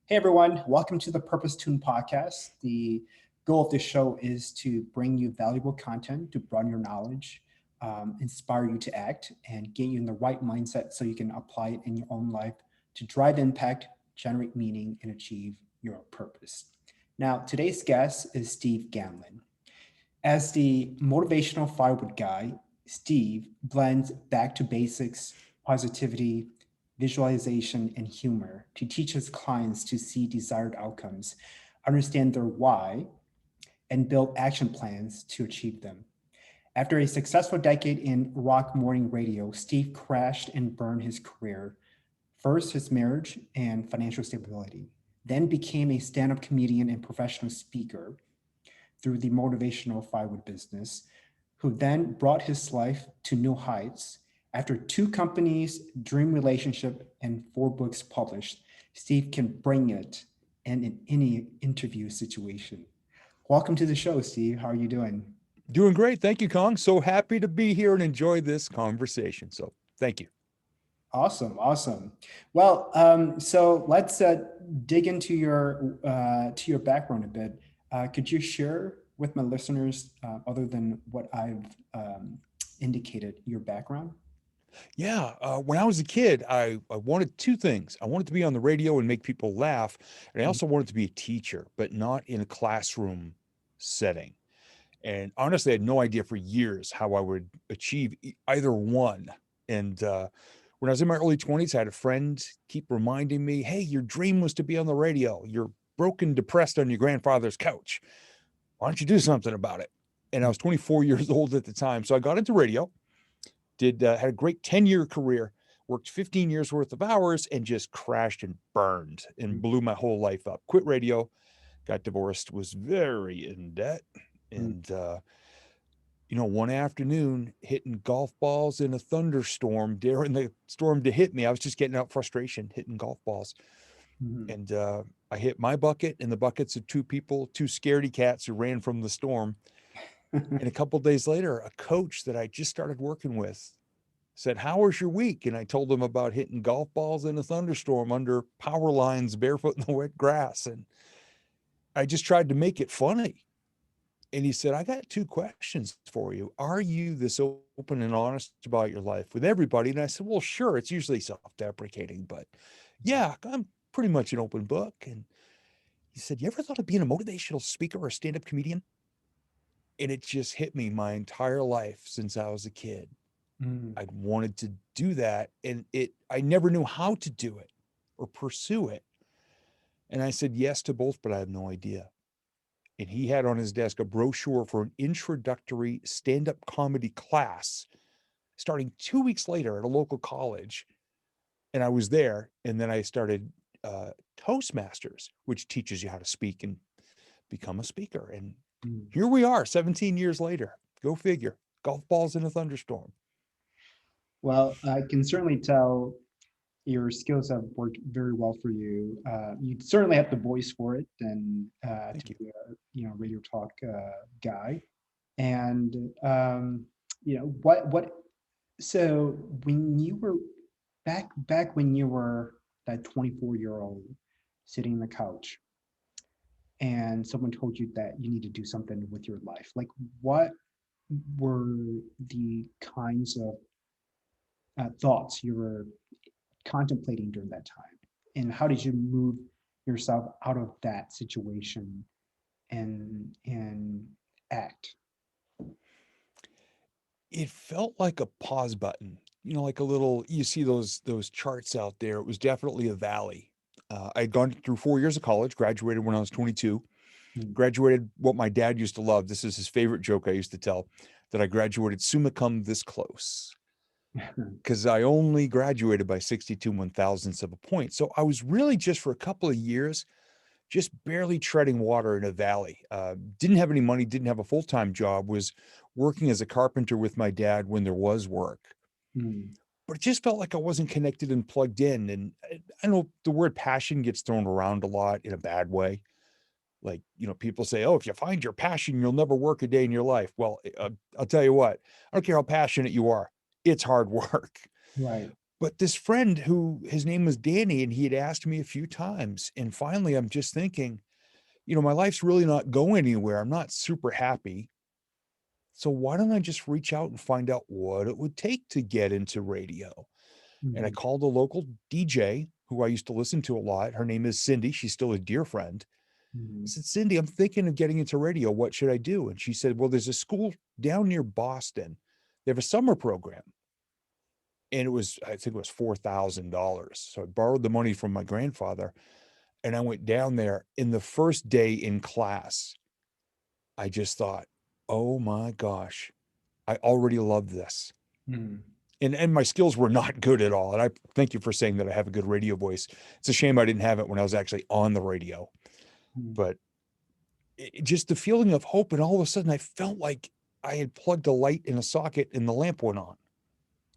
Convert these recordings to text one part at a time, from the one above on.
Hey everyone, welcome to the Purpose Tune podcast. The goal of this show is to bring you valuable content to broaden your knowledge, inspire you to act, and get you in the right mindset so you can apply it in your own life to drive impact, generate meaning, and achieve your purpose. Now, today's guest is Steve Gamlin. As the motivational firewood guy, Steve blends back to basics, positivity, visualization, and humor to teach his clients to see desired outcomes, understand their why, and build action plans to achieve them. After a successful decade in rock morning radio, Steve crashed and burned his career, first his marriage and financial stability, then became a stand-up comedian and professional speaker through the motivational firewood business, who then brought his life to new heights. After 2 companies, dream relationship, and 4 books published, Steve can bring it in any interview situation. Welcome to the show, Steve. How are you doing? Doing great. Thank you, Kong. So happy to be here and enjoy this conversation. So thank you. Awesome. Well, so let's dig into your background a bit. Could you share with my listeners, other than what I've indicated, your background? Yeah. When I was a kid, I wanted 2 things. I wanted to be on the radio and make people laugh. And I also wanted to be a teacher, but not in a classroom setting. And honestly, I had no idea for years how I would achieve either one. And when I was in my early 20s, I had a friend keep reminding me, hey, your dream was to be on the radio. You're broken, depressed on your grandfather's couch. Why don't you do something about it? And I was 24 years old at the time. So I got into radio, had a great 10-year career, worked 15 years worth of hours, and just crashed and burned and blew my whole life up. Quit radio, got divorced, was very in debt. And, one afternoon hitting golf balls in a thunderstorm, daring the storm to hit me. I was just getting out frustration, hitting golf balls. Mhm. And I hit my bucket and the buckets of 2 people, 2 scaredy cats who ran from the storm. And a couple of days later, a coach that I just started working with said, how was your week? And I told him about hitting golf balls in a thunderstorm under power lines, barefoot in the wet grass. And I just tried to make it funny. And he said, I got 2 questions for you. Are you this open and honest about your life with everybody? And I said, well, sure. It's usually self-deprecating, but yeah, I'm pretty much an open book. And he said, you ever thought of being a motivational speaker or a stand-up comedian? And it just hit me my entire life since I was a kid. Mm. I'd wanted to do that. And I never knew how to do it or pursue it. And I said yes to both, but I have no idea. And he had on his desk a brochure for an introductory stand-up comedy class starting 2 weeks later at a local college. And I was there. And then I started Toastmasters, which teaches you how to speak and become a speaker. And Mm. here we are 17 years later. Go figure. Golf balls in a thunderstorm. Well, I can certainly tell your skills have worked very well for you. You certainly have the voice for it, and Thank to you. be a radio talk guy. And what? So when you were back when you were that 24-year-old sitting on the couch, and someone told you that you need to do something with your life, like what were the kinds of thoughts you were contemplating during that time? And how did you move yourself out of that situation and act? It felt like a pause button, like a little, you see those charts out there. It was definitely a valley. I'd gone through 4 years of college, graduated when I was 22, Mm. graduated what my dad used to love. This is his favorite joke I used to tell, that I graduated summa cum this close, because I only graduated by 62 1,000ths of a point. So I was really just for a couple of years, just barely treading water in a valley. Didn't have any money, didn't have a full-time job, was working as a carpenter with my dad when there was work. Mm. But it just felt like I wasn't connected and plugged in. And I know the word passion gets thrown around a lot in a bad way. Like, people say, oh, if you find your passion, you'll never work a day in your life. Well, I'll tell you what, I don't care how passionate you are. It's hard work. Right. But this friend who his name was Danny, and he had asked me a few times. And finally, I'm just thinking, my life's really not going anywhere. I'm not super happy. So why don't I just reach out and find out what it would take to get into radio? And I Mhm. called a local DJ who I used to listen to a lot. Her name is Cindy. She's still a dear friend. I Mhm. said, Cindy, I'm thinking of getting into radio. What should I do? And she said, well, there's a school down near Boston. They have a summer program. And I think it was $4,000. So I borrowed the money from my grandfather and I went down there. In the first day in class, I just thought, oh my gosh, I already love this. Mhm. And my skills were not good at all. And I thank you for saying that I have a good radio voice. It's a shame I didn't have it when I was actually on the radio. Mhm. But just the feeling of hope, and all of a sudden I felt like I had plugged a light in a socket and the lamp went on.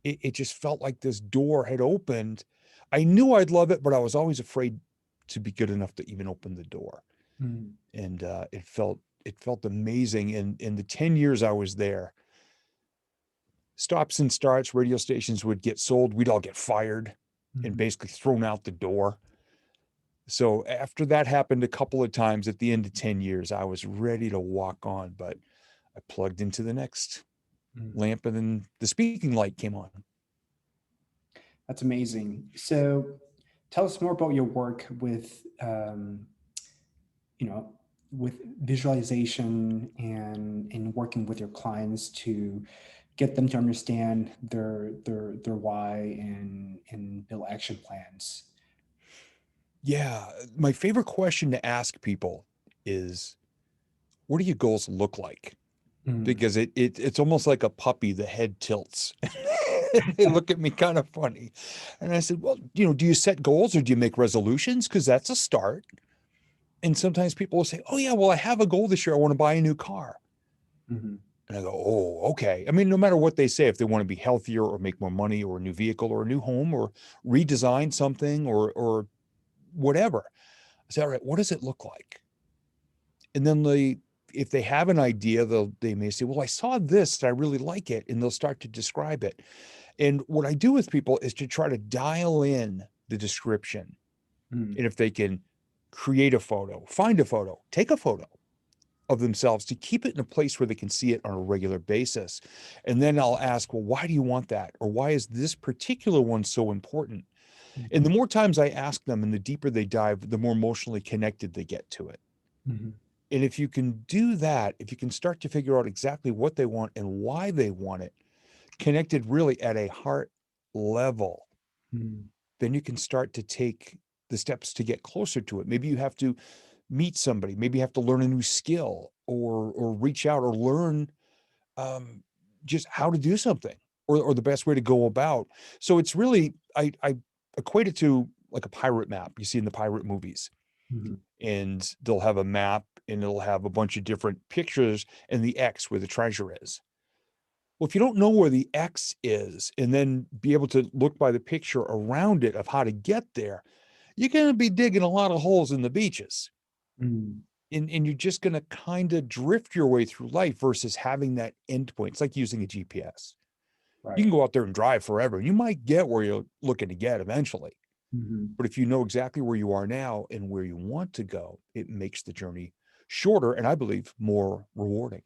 It just felt like this door had opened. I knew I'd love it, but I was always afraid to be good enough to even open the door. Mhm. And it felt amazing. And in the 10 years I was there, stops and starts, radio stations would get sold. We'd all get fired and Mhm. basically thrown out the door. So after that happened a couple of times at the end of 10 years, I was ready to walk on, but I plugged into the next Mhm. lamp and then the speaking light came on. That's amazing. So tell us more about your work with, you know, with visualization and working with your clients to get them to understand their why and build action plans. Yeah. My favorite question to ask people is, what do your goals look like? Mm. Because it's almost like a puppy, the head tilts. They look at me kind of funny. And I said, well, do you set goals or do you make resolutions? Because that's a start. And sometimes people will say, oh, yeah, well, I have a goal this year. I want to buy a new car. Mhm. And I go, oh, okay. I mean, no matter what they say, if they want to be healthier or make more money or a new vehicle or a new home or redesign something or whatever. I say, all right, what does it look like? And then if they have an idea, they may say, well, I saw this and I really like it. And they'll start to describe it. And what I do with people is to try to dial in the description. Mm. And if they can create a photo, find a photo, take a photo of themselves to keep it in a place where they can see it on a regular basis. And then I'll ask, well, why do you want that? Or why is this particular one so important? And the Mhm. more times I ask them and the deeper they dive, the more emotionally connected they get to it. Mhm. And if you can do that, if you can start to figure out exactly what they want and why they want it, connected really at a heart level, Mhm. then you can start to take the steps to get closer to it. Maybe you have to meet somebody, maybe you have to learn a new skill or reach out or learn um, just how to do something or the best way to go about. So it's really, I equate it to like a pirate map you see in the pirate movies. Mhm. And they'll have a map and it'll have a bunch of different pictures and the X where the treasure is. Well, if you don't know where the X is and then be able to look by the picture around it of how to get there, you're going to be digging a lot of holes in the beaches. Mm. And you're just going to kind of drift your way through life versus having that endpoint. It's like using a GPS. You Right. can go out there and drive forever. You might get where you're looking to get eventually. Mhm. But if you know exactly where you are now and where you want to go, it makes the journey shorter and I believe more rewarding.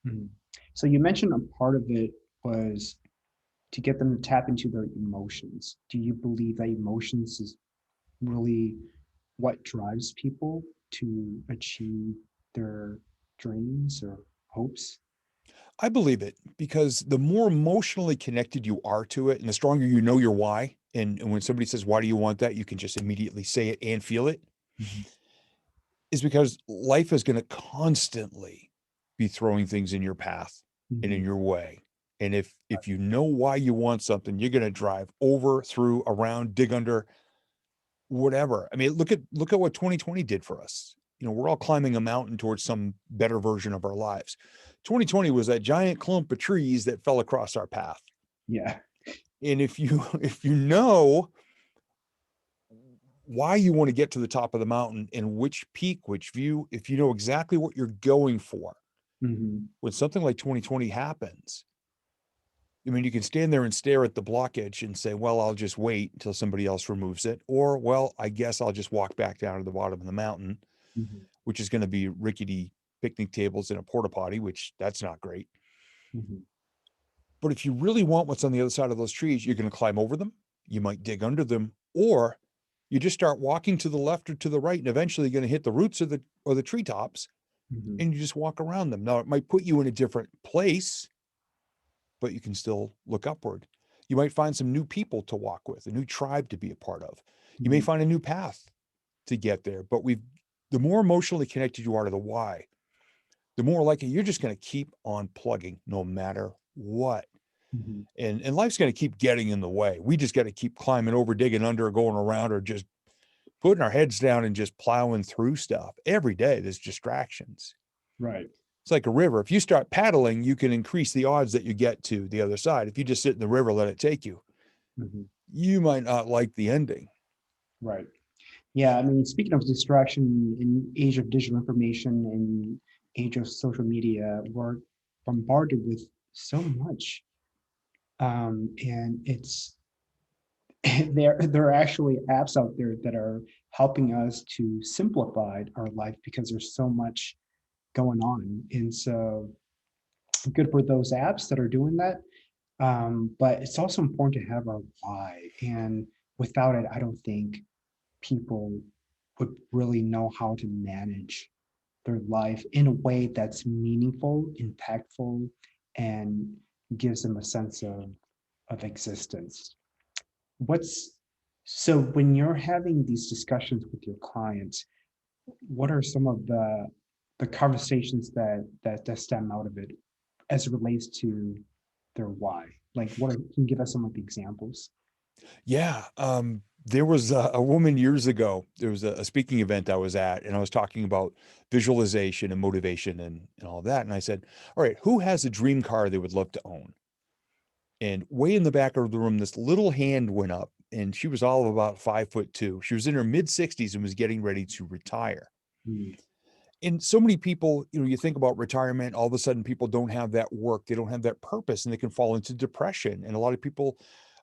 Mhm. So you mentioned a part of it was to get them to tap into their emotions. Do you believe that emotions is really what drives people to achieve their dreams or hopes? I believe it because the more emotionally connected you are to it and the stronger you know your why. And when somebody says, why do you want that? You can just immediately say it and feel it, Mhm. is because life is going to constantly be throwing things in your path and in Mhm. your way. And if you know why you want something, you're going to drive over, through, around, dig under, whatever. I mean, look at what 2020 did for us. We're all climbing a mountain towards some better version of our lives. 2020 was that giant clump of trees that fell across our path. Yeah. And if you if you know why you want to get to the top of the mountain and which peak, which view, if you know exactly what you're going for, Mhm. when something like 2020 happens, I mean, you can stand there and stare at the blockage and say, well, I'll just wait until somebody else removes it. Or, well, I guess I'll just walk back down to the bottom of the mountain, Mhm. which is going to be rickety picnic tables and a porta potty, which that's not great. Mhm. But if you really want what's on the other side of those trees, you're going to climb over them. You might dig under them, or you just start walking to the left or to the right, and eventually you're going to hit the roots of the treetops, Mhm. and you just walk around them. Now, it might put you in a different place, but you can still look upward. You might find some new people to walk with, a new tribe to be a part of. You may Mhm. find a new path to get there, but the more emotionally connected you are to the why, the more likely you're just going to keep on plugging no matter what. Mhm. And life's going to keep getting in the way. We just got to keep climbing over, digging under, going around, or just putting our heads down and just plowing through stuff. Every day there's distractions. Right. It's like a river. If you start paddling, you can increase the odds that you get to the other side. If you just sit in the river, let it take you, Mhm. you might not like the ending. Right. Yeah, I mean, speaking of distraction in age of digital information and age of social media, we're bombarded with so much. And it's there are actually apps out there that are helping us to simplify our life because there's so much going on. And so good for those apps that are doing that. But it's also important to have our why. And without it, I don't think people would really know how to manage their life in a way that's meaningful, impactful, and gives them a sense of existence. What's so when you're having these discussions with your clients, what are some of the conversations that stem out of it as it relates to their why? Like, can you give us some of the examples? Yeah. There was a woman years ago. There was a speaking event I was at, and I was talking about visualization and motivation and all that. And I said, all right, who has a dream car they would love to own? And way in the back of the room, this little hand went up, and she was all of about 5'2". She was in her mid-60s and was getting ready to retire. Mm. And so many people, you think about retirement, all of a sudden people don't have that work, they don't have that purpose, and they can fall into depression. And a lot of people,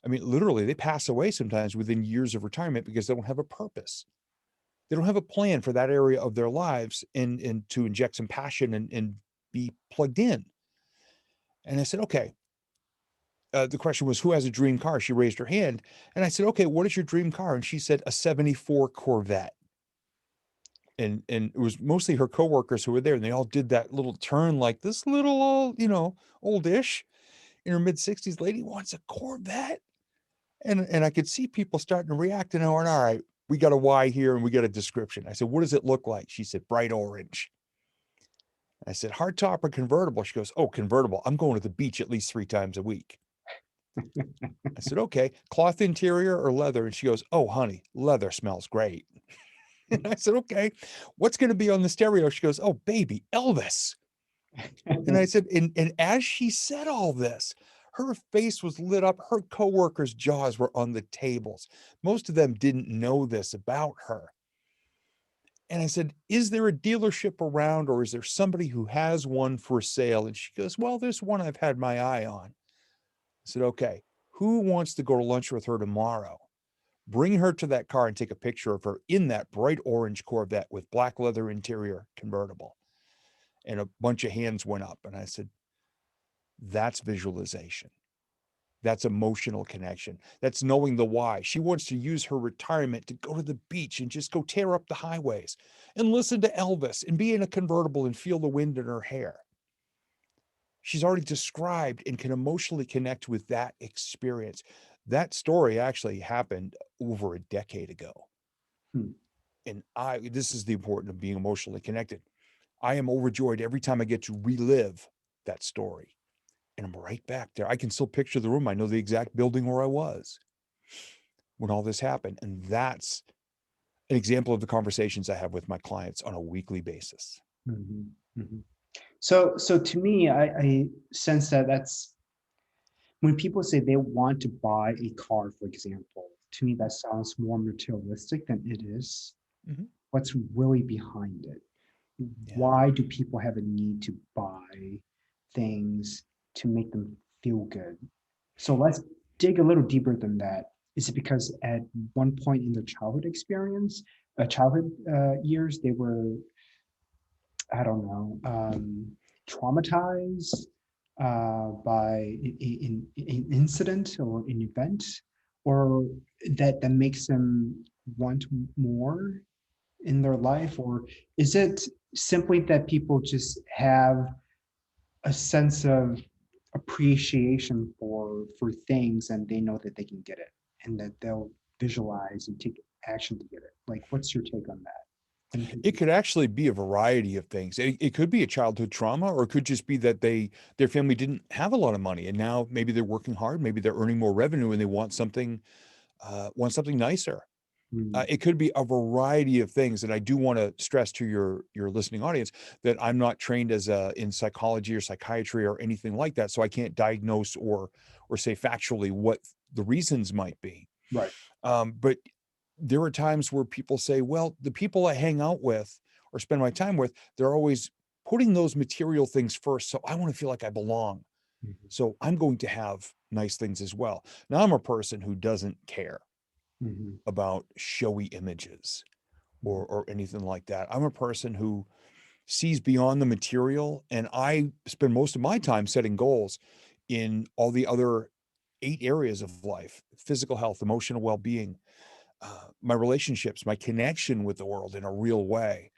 I mean, literally, they pass away sometimes within years of retirement because they don't have a purpose. They don't have a plan for that area of their lives and to inject some passion and be plugged in. And I said, okay. The question was, who has a dream car? She raised her hand. And I said, okay, what is your dream car? And she said, a 74 Corvette. And it was mostly her coworkers who were there, and they all did that little turn, like this little old, oldish in her mid-60s lady wants a Corvette. And I could see people starting to react, and I went, all right, we got a why here and we got a description. I said, what does it look like? She said, bright orange. I said, hardtop or convertible? She goes, oh, convertible. I'm going to the beach at least 3 times a week. I said, okay, cloth interior or leather? And she goes, oh, honey, leather smells great. And I said, okay, what's going to be on the stereo? She goes, oh, baby, Elvis. And I said, and as she said all this, her face was lit up. Her coworkers' jaws were on the tables. Most of them didn't know this about her. And I said, is there a dealership around, or is there somebody who has one for sale? And she goes, well, there's one I've had my eye on. I said, okay, who wants to go to lunch with her tomorrow? Bring her to that car and take a picture of her in that bright orange Corvette with black leather interior convertible. And a bunch of hands went up. And I said, that's visualization. That's emotional connection. That's knowing the why. She wants to use her retirement to go to the beach and just go tear up the highways and listen to Elvis and be in a convertible and feel the wind in her hair. She's already described and can emotionally connect with that experience. That story actually happened over a decade ago. Hmm. And this is the importance of being emotionally connected. I am overjoyed every time I get to relive that story. And I'm right back there. I can still picture the room. I know the exact building where I was when all this happened. And that's an example of the conversations I have with my clients on a weekly basis. Mhm. Mhm. So to me, I sense that that's when people say they want to buy a car, for example, to me that sounds more materialistic than it is. Mhm. What's really behind it? Yeah. Why do people have a need to buy things to make them feel good? So let's dig a little deeper than that. Is it because at one point in their childhood experience, childhood years, they were, I don't know, traumatized by an incident or an event, or that makes them want more in their life? Or is it simply that people just have a sense of appreciation for things and they know that they can get it and that they'll visualize and take action to get it? Like, what's your take on that? It could actually be a variety of things. It could be a childhood trauma, or it could just be that their family didn't have a lot of money, and now maybe they're working hard, maybe they're earning more revenue, and they want something nicer. Mm, It could be a variety of things. And I do want to stress to your listening audience that I'm not trained in psychology or psychiatry or anything like that, so I can't diagnose or say factually what the reasons might be. right. But there are times where people say, well, the people I hang out with or spend my time with, they're always putting those material things first. So I want to feel like I belong. Mhm, So I'm going to have nice things as well. Now, I'm a person who doesn't care mhm, about showy images mhm, or anything like that. I'm a person who sees beyond the material, and I spend most of my time setting goals in all the other 8 areas of life: physical health, emotional well-being, my relationships, my connection with the world in a real way,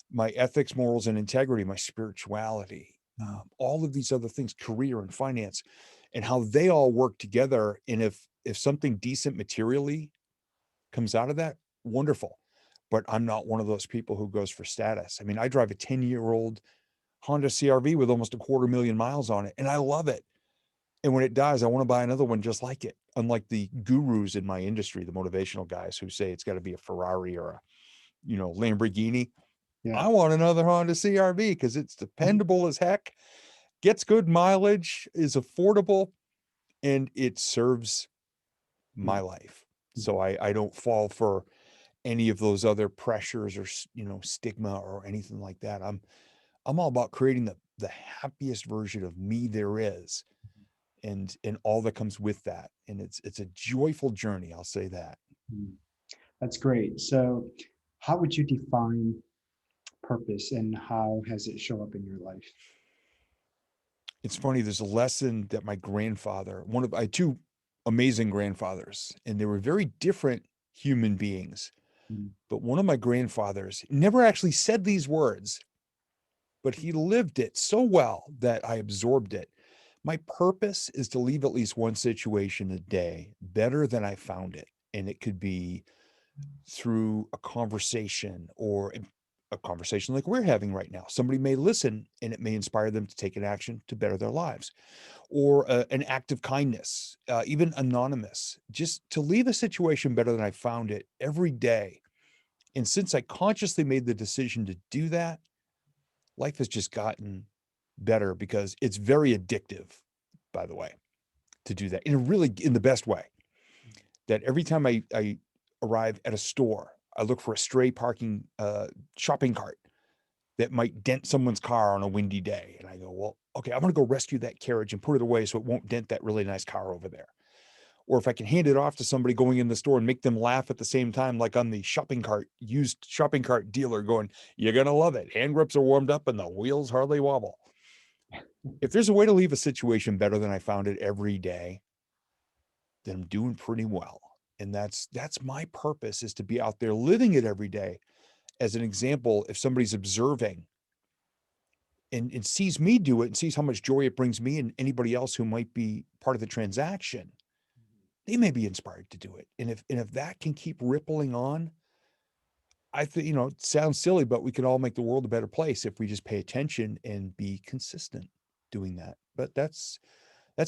my ethics, morals, and integrity, my spirituality, mhm, all of these other things, career and finance, and how they all work together. And if something decent materially comes out of that, wonderful. But I'm not one of those people who goes for status. I mean, I drive a 10-year-old Honda CRV with almost 250,000 miles on it, and I love it. And when it dies, I want to buy another one just like it. Unlike the gurus in my industry, the motivational guys who say it's got to be a Ferrari or a, Lamborghini. yeah. I want another Honda CRV because it's dependable as heck, gets good mileage, is affordable, and it serves my Mhm, life. mhm, So I don't fall for any of those other pressures or stigma or anything like that. I'm all about creating the happiest version of me there is, and all that comes with that. And it's a joyful journey, I'll say that. mhm. That's great. So, how would you define purpose and how has it show up in your life? It's funny, there's a lesson that my grandfather, I had two amazing grandfathers, and they were very different human beings. Mm, But one of my grandfathers never actually said these words, but he lived it so well that I absorbed it. My purpose is to leave at least one situation a day better than I found it. And it could be through a conversation, or a conversation like we're having right now. Somebody may listen and it may inspire them to take an action to better their lives, or an act of kindness, even anonymous, just to leave a situation better than I found it every day. And since I consciously made the decision to do that, life has just gotten better because it's very addictive, by the way, to do that in the best way. That every time I arrive at a store, I look for a stray parking shopping cart that might dent someone's car on a windy day. And I go, well, okay, I'm going to go rescue that carriage and put it away so it won't dent that really nice car over there. Or if I can hand it off to somebody going in the store and make them laugh at the same time, like on the used shopping cart dealer going, you're going to love it. Hand grips are warmed up and the wheels hardly wobble. If there's a way to leave a situation better than I found it every day, then I'm doing pretty well. And that's my purpose, is to be out there living it every day. As an example, if somebody's observing and sees me do it and sees how much joy it brings me and anybody else who might be part of the transaction, they may be inspired to do it. And if that can keep rippling on, I think, it sounds silly, but we can all make the world a better place if we just pay attention and be consistent doing that. But that's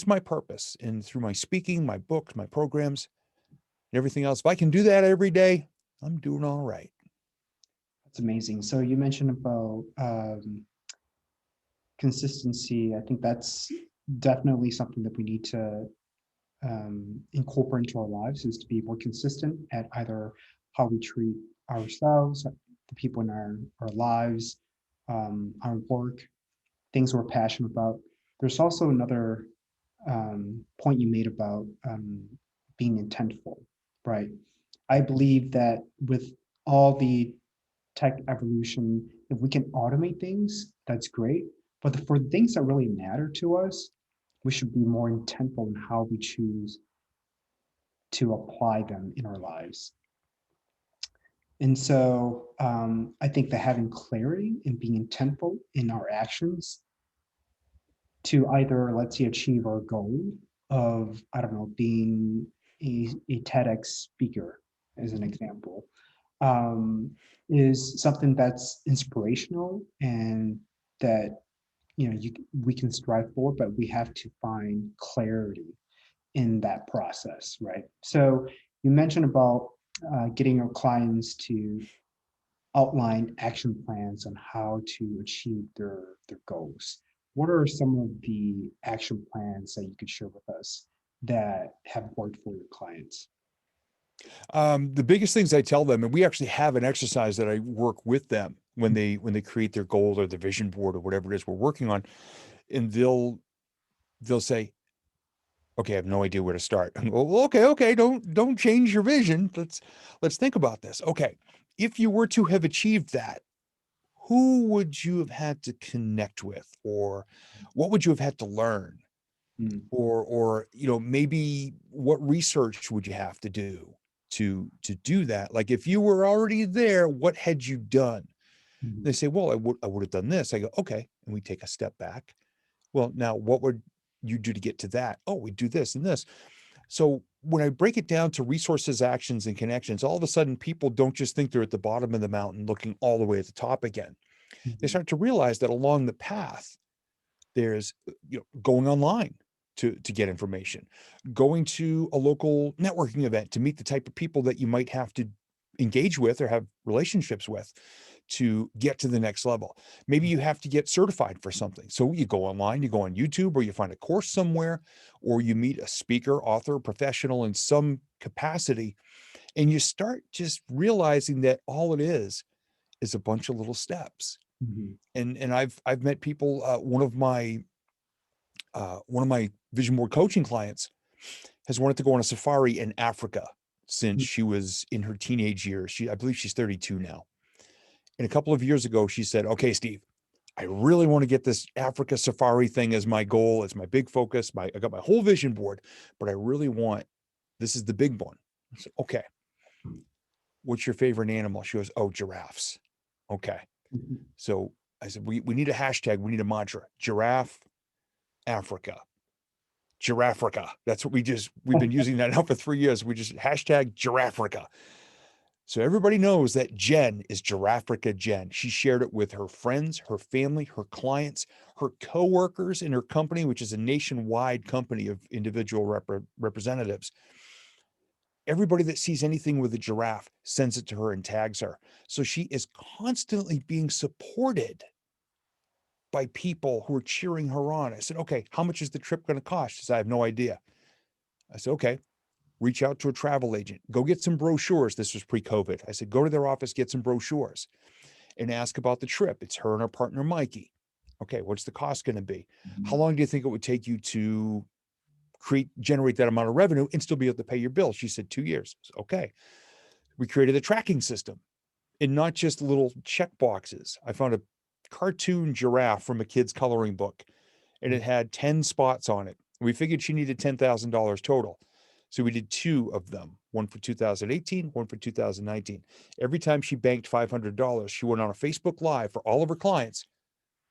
my purpose. And through my speaking, my books, my programs, and everything else, if I can do that every day, I'm doing all right. That's amazing. So you mentioned about consistency. I think that's definitely something that we need to incorporate into our lives, is to be more consistent at either how we treat ourselves, the people in our lives, our work, things we're passionate about. There's also another point you made about being intentful, right? I believe that with all the tech evolution, if we can automate things, that's great. But for the things that really matter to us, we should be more intentful in how we choose to apply them in our lives. And so I think that having clarity and being intentful in our actions to either, let's say, achieve our goal of, I don't know, being a TEDx speaker, as an example, um, is something that's inspirational and that we can strive for, but we have to find clarity in that process, right? So you mentioned about getting your clients to outline action plans on how to achieve their goals. What are some of the action plans that you could share with us that have worked for your clients? The biggest things I tell them, and we actually have an exercise that I work with them when they create their goal or the vision board or whatever it is we're working on, and they'll say, "Okay, I have no idea where to start." I go, "Well, okay, don't change your vision. Let's think about this. Okay, if you were to have achieved that, who would you have had to connect with, or what would you have had to learn, Mm, or maybe what research would you have to do to do that? Like if you were already there, what had you done?" mhm, They say, "Well, I would have done this." I go, "Okay," and we take a step back. Well, now what would you do to get to that? Oh, we do this and this. So when I break it down to resources, actions, and connections, all of a sudden people don't just think they're at the bottom of the mountain looking all the way at the top again. They mhm, start to realize that along the path, there's going online to get information, going to a local networking event to meet the type of people that you might have to engage with or have relationships with to get to the next level. Maybe you have to get certified for something. So you go online, you go on YouTube, or you find a course somewhere, or you meet a speaker, author, professional in some capacity, and you start just realizing that all it is a bunch of little steps. mhm, And I've met people. One of my vision board coaching clients has wanted to go on a safari in Africa since mhm, she was in her teenage years. I believe she's 32 now. And a couple of years ago, she said, "Okay, Steve, I really want to get this Africa safari thing as my goal, as my big focus. I got my whole vision board, but I really want, this is the big one." I said, "Okay, what's your favorite animal?" She goes, "Oh, giraffes." Okay. mhm. So I said, we need a hashtag. We need a mantra: giraffe Africa. Giraffrica. That's what we've been using that now for 3 years. We just hashtag Giraffrica. So everybody knows that Jen is Giraffrica Jen. She shared it with her friends, her family, her clients, her coworkers in her company, which is a nationwide company of individual representatives. Everybody that sees anything with a giraffe sends it to her and tags her. So she is constantly being supported by people who are cheering her on. I said, "Okay, how much is the trip going to cost?" She said, "I have no idea." I said, "Okay, reach out to a travel agent, go get some brochures." This was pre-COVID. I said, "Go to their office, get some brochures and ask about the trip." It's her and her partner, Mikey. "Okay, what's the cost going to be? How long do you think it would take you to generate that amount of revenue and still be able to pay your bill?" She said, 2 years. Said, "Okay." We created a tracking system and not just little check boxes. I found a cartoon giraffe from a kid's coloring book and it had 10 spots on it. We figured she needed $10,000 total. So we did two of them, one for 2018, one for 2019. Every time she banked $500, she went on a Facebook Live for all of her clients,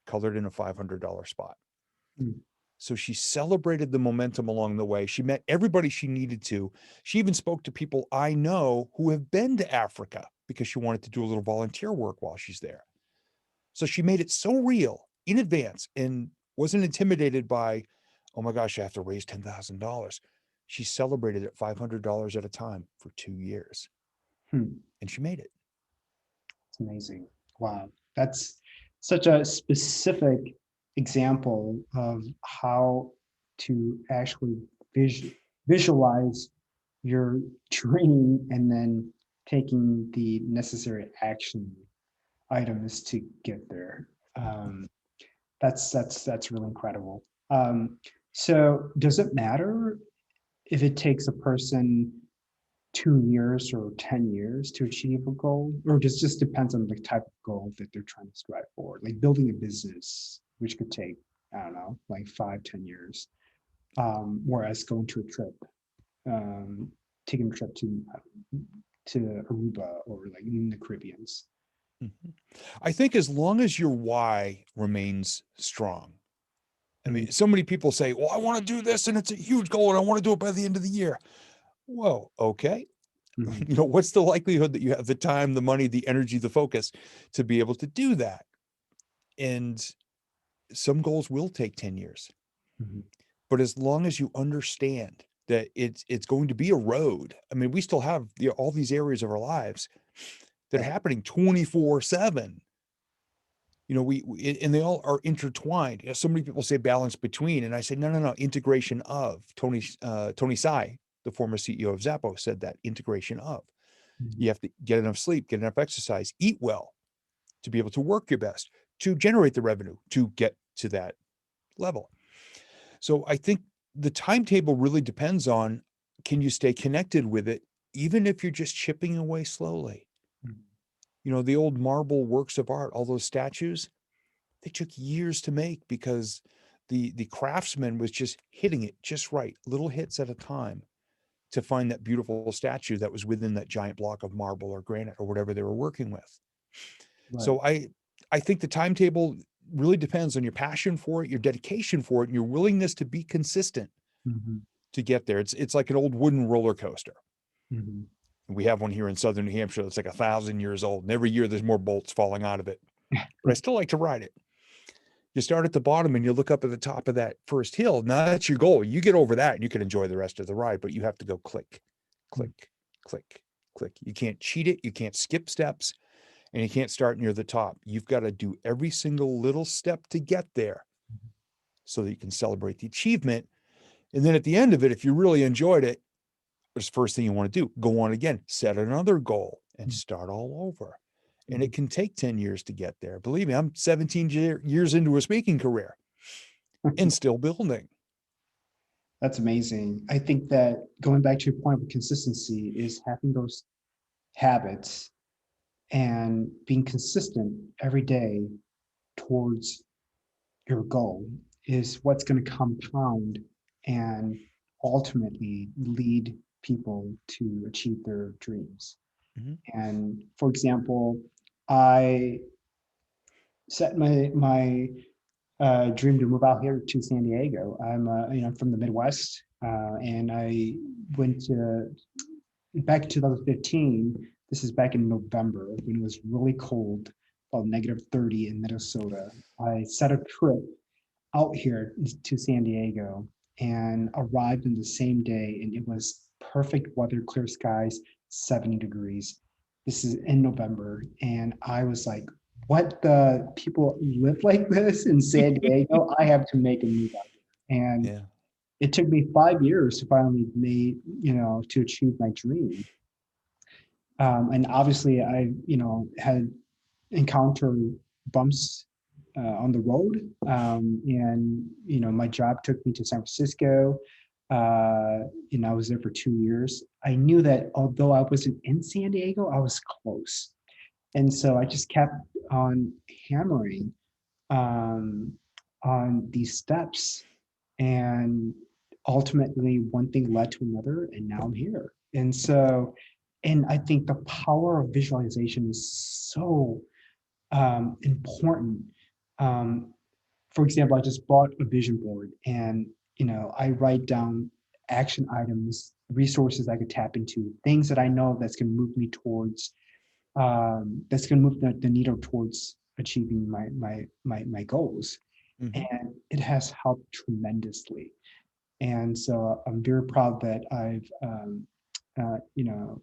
colored in a $500 spot. Mm, So she celebrated the momentum along the way. She met everybody she needed to. She even spoke to people I know who have been to Africa because she wanted to do a little volunteer work while she's there. So she made it so real in advance and wasn't intimidated by, "Oh my gosh, I have to raise $10,000. She celebrated it $500 at a time for 2 years hmm. and she made it. It's amazing. Wow. That's such a specific example of how to actually visualize your dream and then taking the necessary action items to get there. That's really incredible. So does it matter if it takes a person 2 years or 10 years to achieve a goal? Or does it just depends on the type of goal that they're trying to strive for? Like building a business, which could take, I don't know, like 5, 10 years. Whereas going to a trip, um, taking a trip to Aruba or like in the Caribbeans. Mhm. I think as long as your why remains strong. I Mm, mean, so many people say, well, I want to do this and it's a huge goal and I want to do it by the end of the year. Well, okay. mhm, What's the likelihood that you have the time, the money, the energy, the focus to be able to do that? And some goals will take 10 years. mhm. But as long as you understand that it's going to be a road. I mean, we still have all these areas of our lives that are Yep. happening 24/7. And they all are intertwined. So many people say balance between, and I say, no, no, no, integration of. Tony Tsai, the former CEO of Zappos, said that integration of. Mhm. You have to get enough sleep, get enough exercise, eat well to be able to work your best, to generate the revenue, to get to that level. So I think the timetable really depends on, can you stay connected with it, even if you're just chipping away slowly? Mhm. The old marble works of art, all those statues, they took years to make because the craftsman was just hitting it just right, little hits at a time to find that beautiful statue that was within that giant block of marble or granite or whatever they were working with. Right. So I think the timetable really depends on your passion for it, your dedication for it, and your willingness to be consistent Mhm. to get there. It's like an old wooden roller coaster. Mhm. We have one here in southern New Hampshire that's like 1,000 years old, and every year there's more bolts falling out of it. But I still like to ride it. You start at the bottom and you look up at the top of that first hill. Now that's your goal. You get over that and you can enjoy the rest of the ride, but you have to go click, Mhm. click, click, click. You can't cheat it. You can't skip steps, and you can't start near the top. You've got to do every single little step to get there so that you can celebrate the achievement. And then at the end of it, if you really enjoyed it, what's the first thing you want to do? Go on again, set another goal and start all over. And Mhm. it can take 10 years to get there. Believe me, I'm 17 years into a speaking career and still building. That's amazing. I think that going back to your point of consistency is having those habits and being consistent every day towards your goal is what's going to compound and ultimately lead people to achieve their dreams. Mhm. And for example, I set my dream to move out here to San Diego. I'm from the Midwest, and I went to back in 2015. This is back in November when it was really cold, about -30 in Minnesota. I set a trip out here to San Diego and arrived in the same day, and it was perfect weather, clear skies, 70 degrees. This is in November, and I was like, what, the people live like this in San Diego? I have to make a move out here. And Yeah. it took me 5 years to finally to achieve my dream. And obviously I had encountered bumps on the road. And my job took me to San Francisco. I was there for 2 years. I knew that although I wasn't in San Diego, I was close. And so I just kept on hammering um, on these steps. And ultimately, one thing led to another, and now I'm here. And I think the power of visualization is so important. Um, for example, I just bought a vision board, and I write down action items, resources I could tap into, things that I know that's going to move me towards, that's going to move the needle towards achieving my goals. Mhm. And it has helped tremendously. And so I'm very proud that I've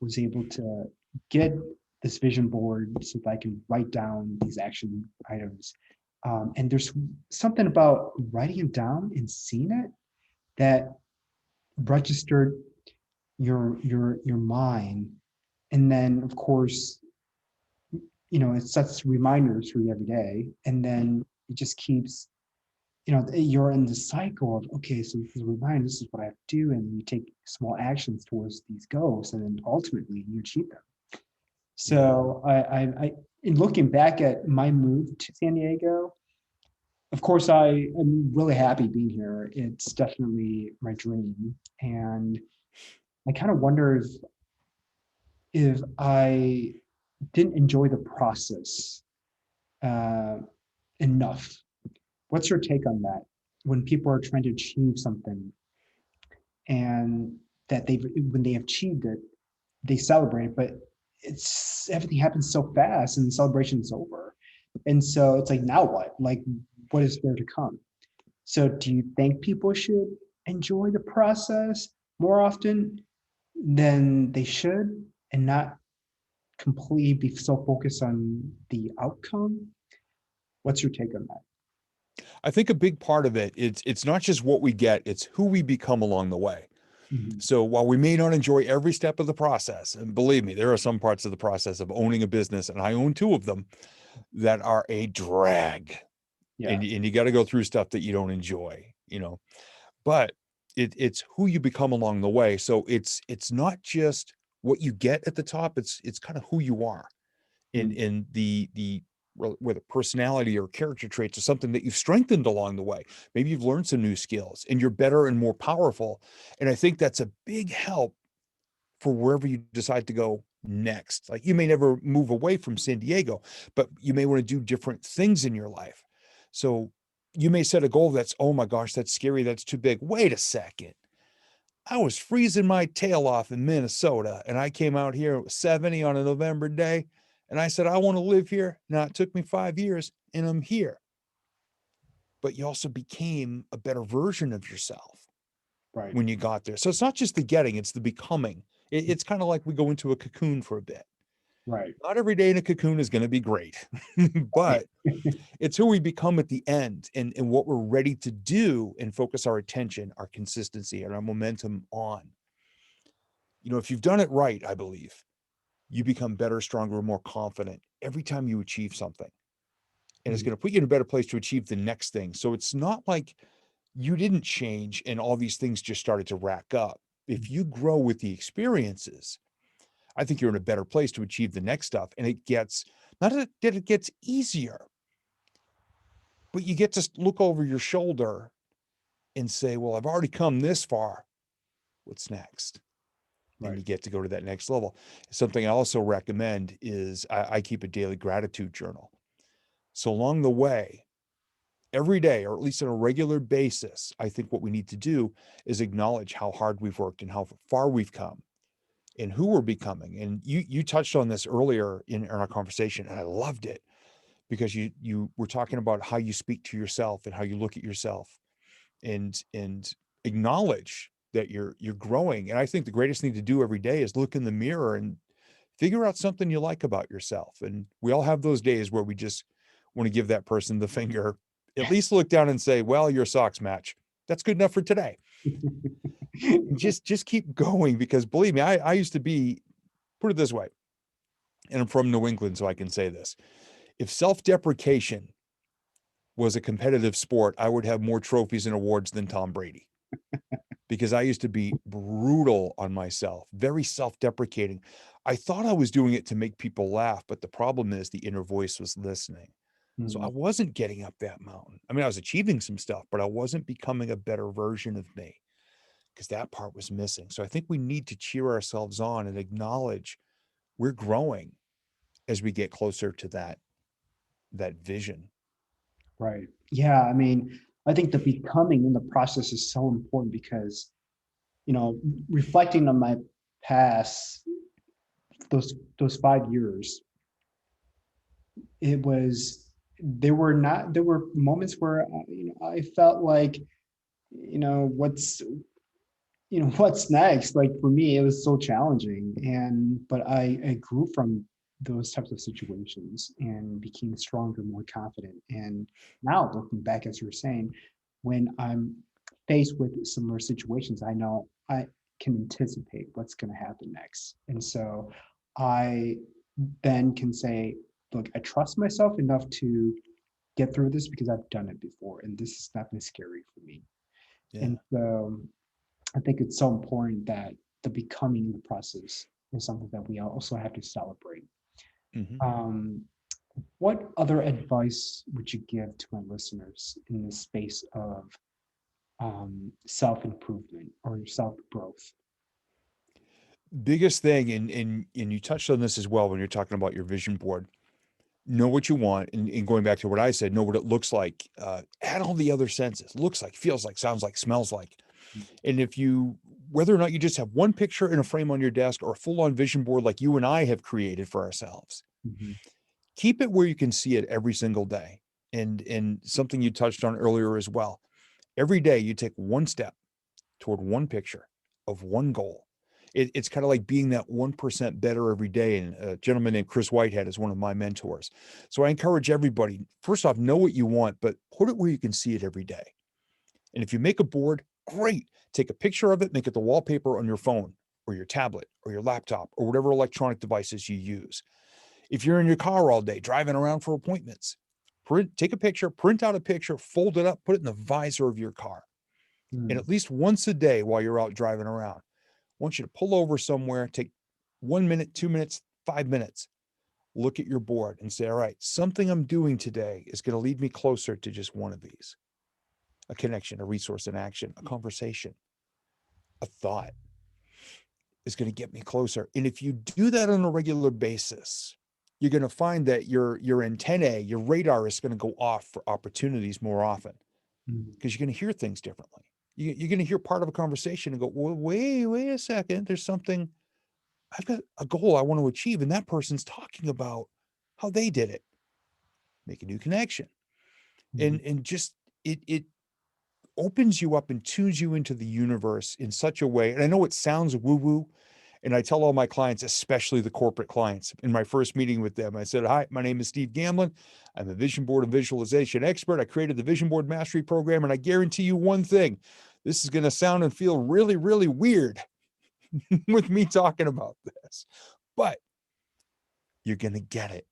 was able to get this vision board so that I can write down these action items. And there's something about writing it down and seeing it that registered your mind. And then of course, it sets reminders for you every day. And then it just keeps you're in the cycle of, okay, so this is a reminder, this is what I have to do, and you take small actions towards these goals, and then ultimately you achieve them. Yeah. So in looking back at my move to San Diego, of course, I am really happy being here. It's definitely my dream, and I kind of wonder if I didn't enjoy the process uh, enough. What's your take on that? When people are trying to achieve something and that when they achieved it, they celebrate, but it's everything happens so fast and the celebration is over. And so it's like, now what? Like, what is there to come? So do you think people should enjoy the process more often than they should and not completely be so focused on the outcome? What's your take on that? I think a big part of it, it's not just what we get, it's who we become along the way. Mhm. So while we may not enjoy every step of the process, and believe me, there are some parts of the process of owning a business, and I own two of them, that are a drag. Yeah. And you got to go through stuff that you don't enjoy, but it's who you become along the way. So it's not just what you get at the top, it's kind of who you are Mm. in the whether personality or character traits or something that you've strengthened along the way. Maybe you've learned some new skills and you're better and more powerful. And I think that's a big help for wherever you decide to go next. Like, you may never move away from San Diego, but you may want to do different things in your life. So you may set a goal that's, oh my gosh, that's scary, that's too big. Wait a second. I was freezing my tail off in Minnesota, and I came out here, it was 70 on a November day, and I said, I want to live here. Now, it took me 5 years, and I'm here. But you also became a better version of yourself Right. when you got there. So it's not just the getting, it's the becoming. It's kind of like we go into a cocoon for a bit. Right. Not every day in a cocoon is going to be great, but it's who we become at the end, and what we're ready to do and focus our attention, our consistency, and our momentum on. If you've done it right, I believe you become better, stronger, more confident every time you achieve something. And it's Mm. going to put you in a better place to achieve the next thing. So it's not like you didn't change and all these things just started to rack up. If you grow with the experiences, I think you're in a better place to achieve the next stuff. And it gets, not that it gets easier, but you get to look over your shoulder and say, well, I've already come this far. What's next? And Right. you get to go to that next level. Something I also recommend is I keep a daily gratitude journal. So along the way, every day, or at least on a regular basis, I think what we need to do is acknowledge how hard we've worked and how far we've come and who we're becoming. And you touched on this earlier in our conversation, and I loved it because you were talking about how you speak to yourself and how you look at yourself and acknowledge that you're growing. And I think the greatest thing to do every day is look in the mirror and figure out something you like about yourself. And we all have those days where we just want to give that person the finger. At least look down and say, well, your socks match. That's good enough for today. And just keep going, because believe me, I used to be, put it this way, and I'm from New England, so I can say this. If self-deprecation was a competitive sport, I would have more trophies and awards than Tom Brady, because I used to be brutal on myself, very self-deprecating. I thought I was doing it to make people laugh, but the problem is the inner voice was listening. So I Mm. wasn't getting up that mountain. I mean, I was achieving some stuff, but I wasn't becoming a better version of me, because that part was missing. So I think we need to cheer ourselves on and acknowledge we're growing as we get closer to that vision. Right. Yeah. I mean, I think the becoming in the process is so important because, reflecting on my past, those 5 years, it was there were moments where I felt like, what's what's next? Like for me, it was so challenging, but I grew from those types of situations and became stronger, more confident. And now looking back, as you're saying, when I'm faced with similar situations, I know I can anticipate what's going to happen next. And so I then can say, look, I trust myself enough to get through this because I've done it before, and this is nothing scary for me. Yeah. And so I think it's so important that the becoming the process is something that we also have to celebrate. Hmm. Um, what other advice would you give to my listeners in the space of self-improvement or self-growth? Biggest thing, and you touched on this as well when you're talking about your vision board. Know what you want, and going back to what I said, know what it looks like. Add all the other senses: looks like, feels like, sounds like, smells like. And if you, whether or not you just have one picture in a frame on your desk or a full-on vision board like you and I have created for ourselves, Mm-hmm. keep it where you can see it every single day. And something you touched on earlier as well. Every day you take one step toward one picture of one goal. It's kind of like being that 1% better every day. And a gentleman named Chris Whitehead is one of my mentors. So I encourage everybody, first off, know what you want, but put it where you can see it every day. And if you make a board, great. Take a picture of it, make it the wallpaper on your phone or your tablet or your laptop or whatever electronic devices you use. If you're in your car all day driving around for appointments, take a picture, print out a picture, fold it up, put it in the visor of your car. And at least once a day while you're out driving around, I want you to pull over somewhere, take 1 minute, 2 minutes, 5 minutes, look at your board and say, all right, something I'm doing today is going to lead me closer to just one of these: a connection, a resource, an action, a conversation, a thought is going to get me closer. And if you do that on a regular basis, you're going to find that your antennae, your radar is going to go off for opportunities more often because you're going to hear things differently. You're going to hear part of a conversation and go, well, wait a second. There's something, I've got a goal I want to achieve, and that person's talking about how they did it. Make a new connection. Mm-hmm. And just it opens you up and tunes you into the universe in such a way. And I know it sounds woo-woo. And I tell all my clients, especially the corporate clients, in my first meeting with them, I said, hi, my name is Steve Gamlin. I'm a vision board and visualization expert. I created the Vision Board Mastery Program, and I guarantee you one thing: this is going to sound and feel really, really weird with me talking about this, but you're going to get it.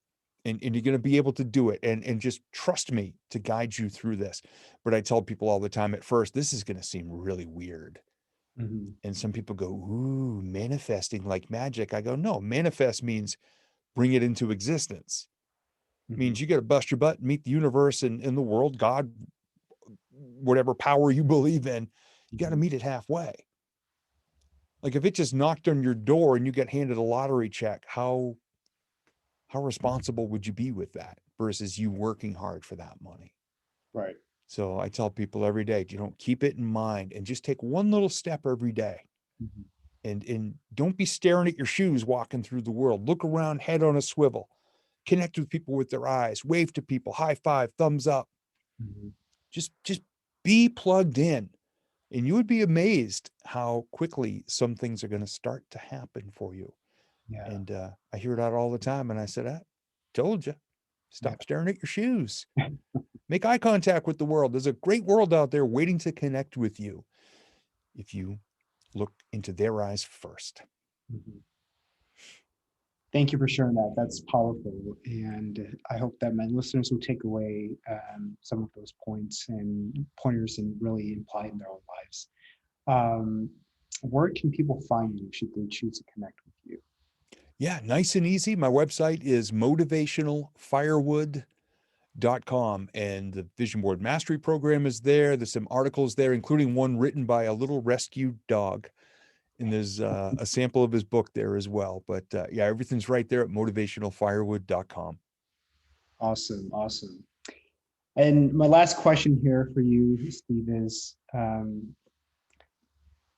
And you're going to be able to do it. And just trust me to guide you through this. But I tell people all the time, at first, this is going to seem really weird. Mm-hmm. And some people go, ooh, manifesting like magic. I go, no, manifest means bring it into existence. It Mm-hmm. means you got to bust your butt, meet the universe and the world, God, whatever power you believe in. You got to Mm-hmm. meet it halfway. Like if it just knocked on your door and you got handed a lottery check, how responsible would you be with that versus you working hard for that money? Right. So I tell people every day, keep it in mind and just take one little step every day. Mm-hmm. And don't be staring at your shoes walking through the world. Look around, head on a swivel. Connect with people with their eyes. Wave to people. High five, thumbs up. Mm-hmm. Just be plugged in. And you would be amazed how quickly some things are going to start to happen for you. Yeah. And I hear that all the time. And I said, I told you, Yeah. stop staring at your shoes. Make eye contact with the world. There's a great world out there waiting to connect with you if you look into their eyes first. Mm-hmm. Thank you for sharing that. That's powerful. And I hope that my listeners will take away some of those points and pointers and really apply in their own lives. Um, where can people find you should they choose to connect with you? Yeah, nice and easy. My website is motivationalfirewood.com, and the Vision Board Mastery Program is there. There's some articles there, including one written by a little rescue dog. And there's a sample of his book there as well. But yeah, everything's right there at motivationalfirewood.com. Awesome. Awesome. And my last question here for you, Steve, is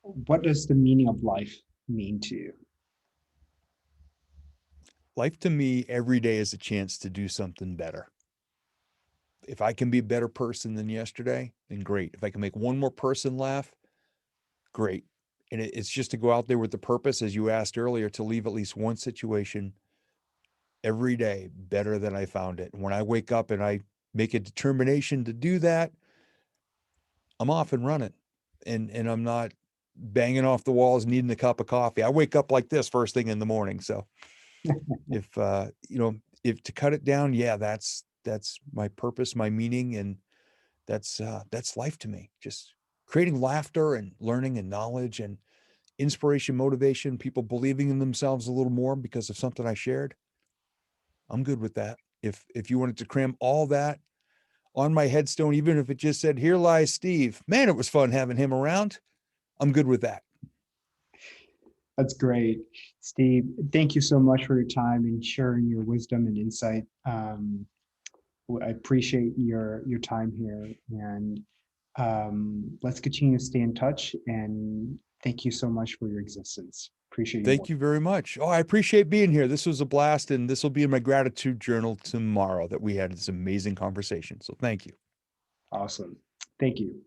what does the meaning of life mean to you? Life to me every day is a chance to do something better. If I can be a better person than yesterday, then great. If I can make one more person laugh, great. And it's just to go out there with the purpose, as you asked earlier, to leave at least one situation every day better than I found it. And when I wake up and I make a determination to do that, I'm off and running. And I'm not banging off the walls, needing a cup of coffee. I wake up like this first thing in the morning. So if if to cut it down, yeah, that's that's my purpose, my meaning, and that's life to me. Just creating laughter and learning and knowledge and inspiration, motivation, people believing in themselves a little more because of something I shared. I'm good with that. If you wanted to cram all that on my headstone, even if it just said, "Here lies Steve," man, it was fun having him around. I'm good with that. That's great. Steve, thank you so much for your time and sharing your wisdom and insight. I appreciate your time here, and let's continue to stay in touch. And thank you so much for your existence. Appreciate your Thank work. you very much. Oh, I appreciate being here. This was a blast, and this will be in my gratitude journal tomorrow that we had this amazing conversation. So thank you. Awesome. Thank you.